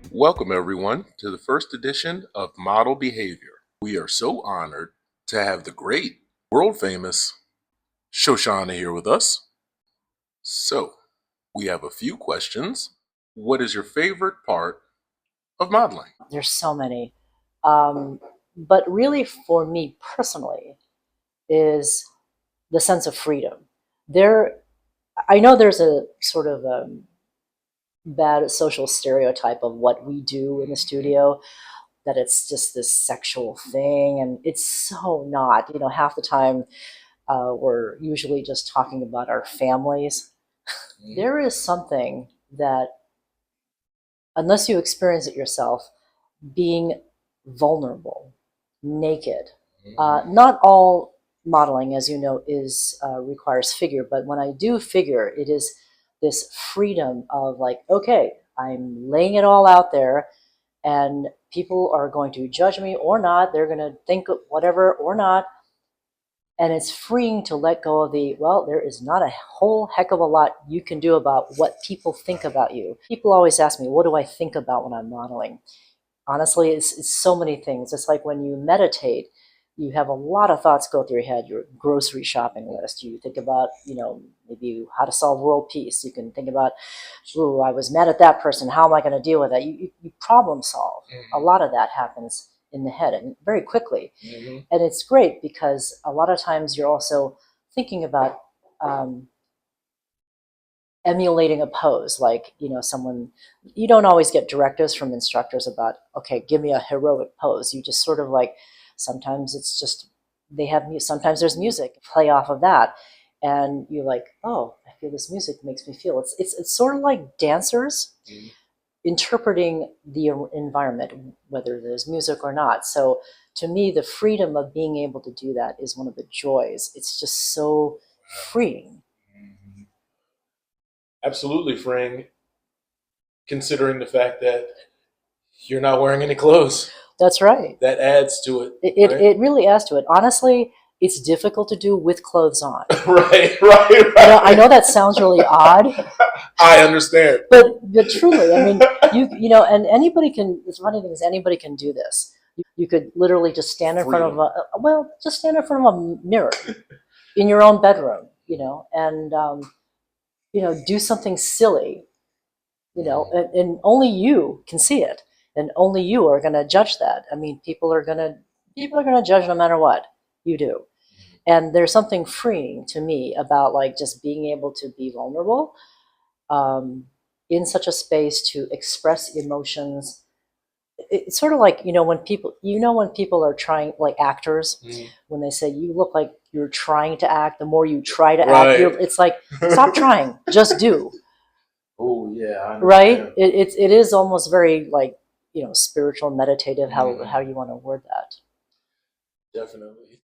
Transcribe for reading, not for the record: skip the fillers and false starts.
Welcome, everyone, to the first edition of Model Behavior. We are so honored to have the great, world famous Shoshanna here with us. So, we have a few questions. What is your favorite part of modeling? There's so many. But really, for me personally, is the sense of freedom. I know there's a sort of bad social stereotype of what we do in the studio, that it's just this sexual thing, and it's so not. Half the time we're usually just talking about our families. There is something that, unless you experience it yourself, being vulnerable, naked. Not all modeling, as you know, is requires figure, but when I do figure, it is this freedom of like, okay, I'm laying it all out there, and people are going to judge me or not. They're going to think whatever or not. And it's freeing to let go of there is not a whole heck of a lot you can do about what people think about you. People always ask me, what do I think about when I'm modeling? Honestly, it's so many things. It's like when you meditate, you have a lot of thoughts go through your head, your grocery shopping list. You think about, maybe how to solve world peace. You can think about, ooh, I was mad at that person. How am I going to deal with that? You problem solve. A lot of that happens in the head, and very quickly. And it's great because a lot of times you're also thinking about emulating a pose, like, someone, you don't always get directives from instructors about, okay, give me a heroic pose. You just sort of like, sometimes it's just, sometimes there's music, play off of that. And you're like, oh, I feel this music makes me feel. It's sort of like dancers interpreting the environment, whether there's music or not. So to me, the freedom of being able to do that is one of the joys. It's just so freeing. Absolutely freeing, considering the fact that you're not wearing any clothes. That's right. That adds to it. It really adds to it. Honestly, it's difficult to do with clothes on. Right. I know that sounds really odd. I understand. But truly, I mean, and anybody can. The funny thing is, anybody can do this. You could literally just stand in front of just stand in front of a mirror in your own bedroom, and do something silly, and only you can see it, and only you are going to judge that. I mean, people are going to judge no matter what you do. And there's something freeing to me about like just being able to be vulnerable in such a space to express emotions. It's sort of like, when people are trying, like actors, when they say you look like you're trying to act, the more you try to act, it's like, stop trying, just do. Oh yeah, right. It is almost very like, spiritual, meditative, how you want to word that. Definitely.